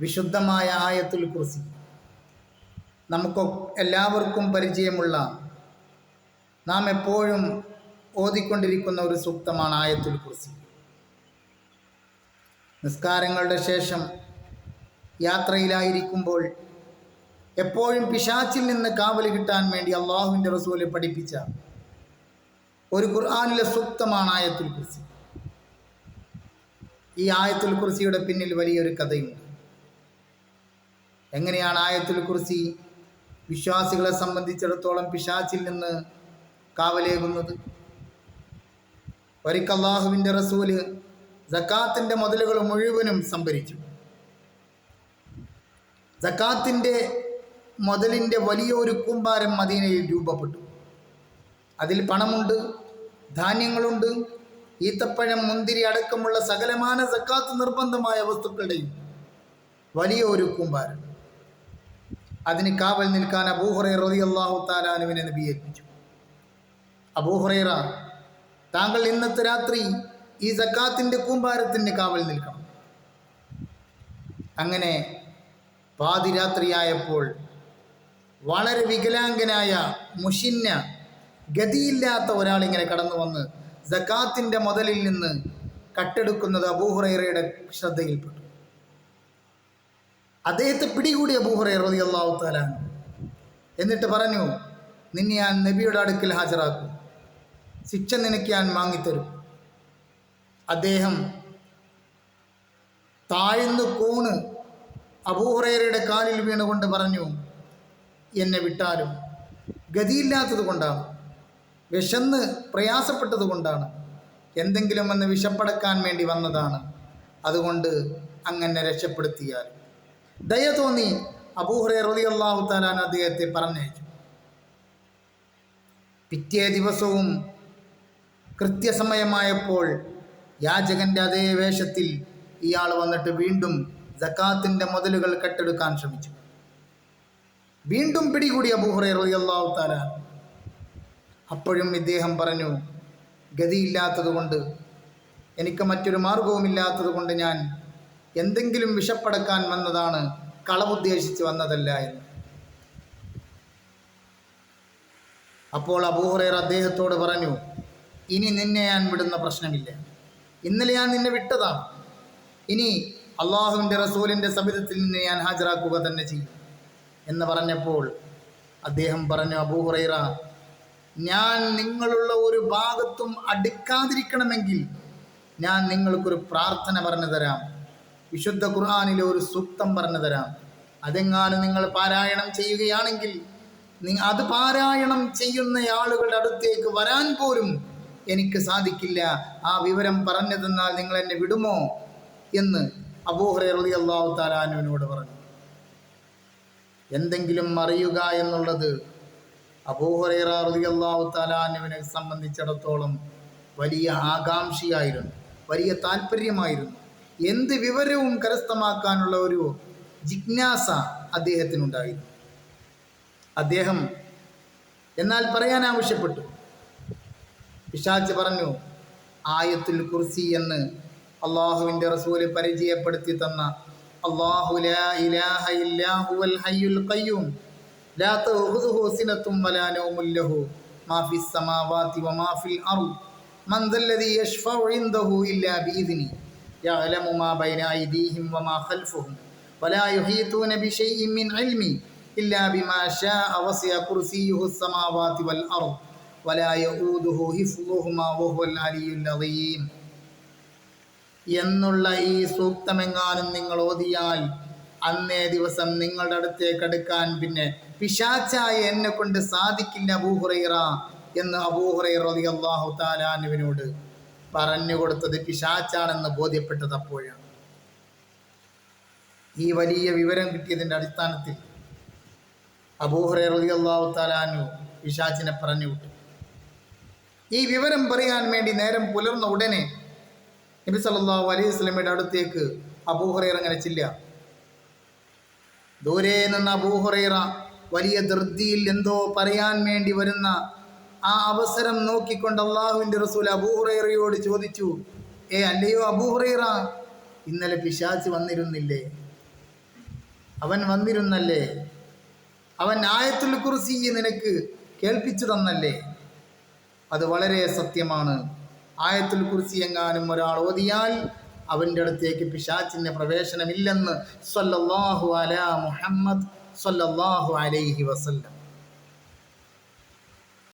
വിശുദ്ധമായ ആയത്തുൽ കുർസി, നമുക്ക് എല്ലാവർക്കും പരിചയമുള്ള, നാം എപ്പോഴും ഓതിക്കൊണ്ടിരിക്കുന്ന ഒരു സൂക്തമാണ് ആയത്തുൽ കുർസി. നിസ്കാരങ്ങളുടെ ശേഷം യാത്രയിലായിരിക്കുമ്പോൾ എപ്പോഴും പിശാചിൽ നിന്ന് കാവൽ കിട്ടാൻ വേണ്ടി അള്ളാഹുവിൻ്റെ റസൂല് പഠിപ്പിച്ച ഒരു ഖുർആനിലെ സൂക്തമാണ് ആയത്തുൽ കുർസി. ഈ ആയത്തുൽ കുർസിയുടെ പിന്നിൽ വലിയൊരു കഥയുണ്ട്. എങ്ങനെയാണ് ആയത്തുൽ കുർസി വിശ്വാസികളെ സംബന്ധിച്ചിടത്തോളം പിശാചിൽ നിന്ന് കാവലേകുന്നത്? ഒരിക്കൽ അല്ലാഹുവിൻ്റെ റസൂല് സക്കാത്തിൻ്റെ മുതലുകൾ മുഴുവനും സംഭരിച്ചു. സക്കാത്തിൻ്റെ മുതലിൻ്റെ വലിയൊരു കൂമ്പാരം മദീനയിൽ രൂപപ്പെട്ടു. അതിൽ പണമുണ്ട്, ധാന്യങ്ങളുണ്ട്, ഈത്തപ്പഴം, മുന്തിരി അടക്കമുള്ള സകലമാന സക്കാത്ത് നിർബന്ധമായ വസ്തുക്കളുടെയും വലിയ ഒരു കൂമ്പാരം. അതിന് കാവൽ നിൽക്കാൻ അബൂ ഹുറൈറ റളിയല്ലാഹു തആല അൻഹുവിനെ നബി ഏൽപ്പിച്ചു. അബൂ ഹുറൈറ, താങ്കൾ ഇന്നത്തെ രാത്രി ഈ സക്കാത്തിൻ്റെ കൂമ്പാരത്തിന് കാവൽ നിൽക്കണം. അങ്ങനെ പാതിരാത്രിയായപ്പോൾ വളരെ വികലാംഗനായ, മുഷിന്ന, ഗതിയില്ലാത്ത ഒരാളിങ്ങനെ കടന്നു വന്ന് സക്കാത്തിൻ്റെ മുതലിൽ നിന്ന് കട്ടെടുക്കുന്നത് അബൂ ഹുറൈറയുടെ ശ്രദ്ധയിൽപ്പെട്ടു. അദ്ദേഹത്തെ പിടികൂടി അബൂ ഹുറൈറ റളിയല്ലാഹു തആല അൻഹു. എന്നിട്ട് പറഞ്ഞു, നിന്നെ ഞാൻ നബിയുടെ അടുക്കൽ ഹാജരാക്കും, ശിക്ഷ നിനക്ക് ഞാൻ വാങ്ങിത്തരും. അദ്ദേഹം താഴ്ന്നു കൂണ് അബൂ ഹുറൈറയുടെ കാലിൽ വീണുകൊണ്ട് പറഞ്ഞു, എന്നെ വിട്ടാലും, ഗതിയില്ലാത്തത് കൊണ്ടാണ്, വിശന്ന് പ്രയാസപ്പെട്ടത് കൊണ്ടാണ്, എന്തെങ്കിലും ഒന്ന് വിശപ്പടക്കാൻ വേണ്ടി വന്നതാണ്, അതുകൊണ്ട് അങ്ങനെ രക്ഷപ്പെടുത്തിയാൽ. ദയ തോന്നി അബൂ ഹുറൈറ റളിയല്ലാഹു തആല അൻഹു അദ്ദേഹത്തെ പറഞ്ഞയച്ചു. പിറ്റേ ദിവസവും കൃത്യസമയമായപ്പോൾ യാചകൻ്റെ അതേ വേഷത്തിൽ ഇയാൾ വന്നിട്ട് വീണ്ടും സക്കാത്തിൻ്റെ മുതലുകൾ കെട്ടെടുക്കാൻ ശ്രമിച്ചു. വീണ്ടും പിടികൂടി അബൂ ഹുറൈറ റളിയല്ലാഹു തആല. അപ്പോഴും ഇദ്ദേഹം പറഞ്ഞു, ഗതിയില്ലാത്തത് കൊണ്ട്, എനിക്ക് മറ്റൊരു മാർഗവുമില്ലാത്തത് കൊണ്ട് ഞാൻ എന്തെങ്കിലും വിശപ്പടക്കാൻ വന്നതാണ്, കളവുദ്ദേശിച്ച് വന്നതല്ല എന്ന്. അപ്പോൾ അബൂ ഹുറൈറ അദ്ദേഹത്തോട് പറഞ്ഞു, ഇനി നിന്നെ ഞാൻ വിടുന്ന പ്രശ്നമില്ല, ഇന്നലെ ഞാൻ നിന്നെ വിട്ടതാണ്, ഇനി അള്ളാഹുവിൻ്റെ റസൂലിൻ്റെ സബിതത്തിൽ നിന്ന് ഞാൻ ഹാജരാക്കുക തന്നെ ചെയ്യും എന്ന് പറഞ്ഞപ്പോൾ അദ്ദേഹം പറഞ്ഞു, അബൂ ഹുറൈറ, ഞാൻ നിങ്ങളുള്ള ഒരു ഭാഗത്തും അടുക്കാതിരിക്കണമെങ്കിൽ ഞാൻ നിങ്ങൾക്കൊരു പ്രാർത്ഥന പറഞ്ഞു തരാം, വിശുദ്ധ ഖുർആനിലെ ഒരു സൂക്തം പറഞ്ഞു തരാം. അതെങ്ങാനും നിങ്ങൾ പാരായണം ചെയ്യുകയാണെങ്കിൽ അത് പാരായണം ചെയ്യുന്ന ആളുകളുടെ അടുത്തേക്ക് വരാൻ പോലും എനിക്ക് സാധിക്കില്ല. ആ വിവരം പറഞ്ഞു തന്നാൽ നിങ്ങൾ എന്നെ വിടുമോ എന്ന് അബൂ ഹുറൈറ റളിയല്ലാഹു തആല അൻഹുവിനോട് പറഞ്ഞു. എന്തെങ്കിലും അറിയുക എന്നുള്ളത് അബൂ ഹുറൈറ റളിയല്ലാഹു തആല അൻഹുവിനെ സംബന്ധിച്ചിടത്തോളം വലിയ ആകാംക്ഷയായിരുന്നു, വലിയ താല്പര്യമായിരുന്നു. എന്ത് വിവരവും കരസ്ഥമാക്കാനുള്ള ഒരു ജിജ്ഞാസ അദ്ദേഹത്തിനുണ്ടായിരുന്നു. അദ്ദേഹം എന്നാൽ പറയാൻ ആവശ്യപ്പെട്ടു. പിശാച് പറഞ്ഞു, ആയത്തുൽ കുർസി എന്ന് അള്ളാഹുവിൻ്റെ റസൂല് പരിചയപ്പെടുത്തി തന്ന അല്ലാഹു ലാ ഇലാഹ ഇല്ലാ ഹുവൽ ഹയ്യുൽ ഖയ്യൂം ലാ തഅഖുദുഹു സിനത്തും വലാ നൗമുൻ ലഹു മാ ഫിസ് സമാവാതി വമാ ഫിൽ അർദ് മൻ ദല്ലദീ യശ്ഫഉ ഇൻദഹു ഇല്ലാ ബിഇദ്നി യഅലമു മാ ബൈന അയ്ദീഹിം വമാ ഖൽഫഹും വലാ യുഹീതൂന ബിശൈഇൻ മിൻ ഇൽമി ഇല്ലാ ബിമാ ശാഅ വസിഅ കുർസിയ്യുഹുസ് സമാവാതി വൽ അർദ് വലാ യഊദുഹു ഹിഫ്ളുഹുമാ വഹുവൽ അലിയ്യുൽ അദീം എന്നുള്ള ഈ സൂക്തമെങ്ങാനും നിങ്ങൾ ഓതിയാൽ അന്നേ ദിവസം നിങ്ങളുടെ അടുത്തേക്ക് അടുക്കാൻ പിന്നെ പിശാചായ എന്നെ കൊണ്ട് സാധിക്കില്ല അബൂ ഹുറൈറ എന്ന് അബൂ ഹുറൈറ റളിയല്ലാഹു തആല അൻഹുവിനോട് പറഞ്ഞു കൊടുത്തത് പിശാചാണെന്ന് ബോധ്യപ്പെട്ടത് അപ്പോഴാണ്. ഈ വലിയ വിവരം കിട്ടിയതിൻ്റെ അടിസ്ഥാനത്തിൽ അബൂ ഹുറൈറ റളിയല്ലാഹു തആല അൻഹു പിശാചിനെ പറഞ്ഞു വിട്ടു. ഈ വിവരം പറയാൻ വേണ്ടി നേരം പുലർന്ന ഉടനെ നബി സല്ലല്ലാഹു അലൈഹി വസല്ലമയുടെ അടുത്തേക്ക് അബൂ ഹുറൈറ അങ്ങനെ ചെല്ലുക. ദൂരെ നിന്ന് അബൂ ഹുറൈറ വലിയ ധൃതിയിൽ എന്തോ പറയാൻ വേണ്ടി വരുന്ന ആ അവസരം നോക്കിക്കൊണ്ട് അള്ളാഹുവിൻ്റെ റസൂൽ അബൂ ഹുറൈറയോട് ചോദിച്ചു, അല്ലയോ അബൂ ഹുറൈറ, ഇന്നലെ പിശാച് വന്നിരുന്നില്ലേ അവൻ വന്നിരുന്നല്ലേ, അവൻ ആയത്തുൽ കുർസി നിനക്ക് കേൾപ്പിച്ചു തന്നല്ലേ. അത് വളരെ സത്യമാണ്. ആയത്തുൽ കുർസി എങ്ങാനും ഒരാൾ ഓതിയാൽ അവൻ്റെ അടുത്തേക്ക് പിശാചിന് പ്രവേശനമില്ലെന്ന് സ്വല്ലല്ലാഹു അലാ മുഹമ്മദ് സ്വല്ലല്ലാഹു അലൈഹി വസല്ലം.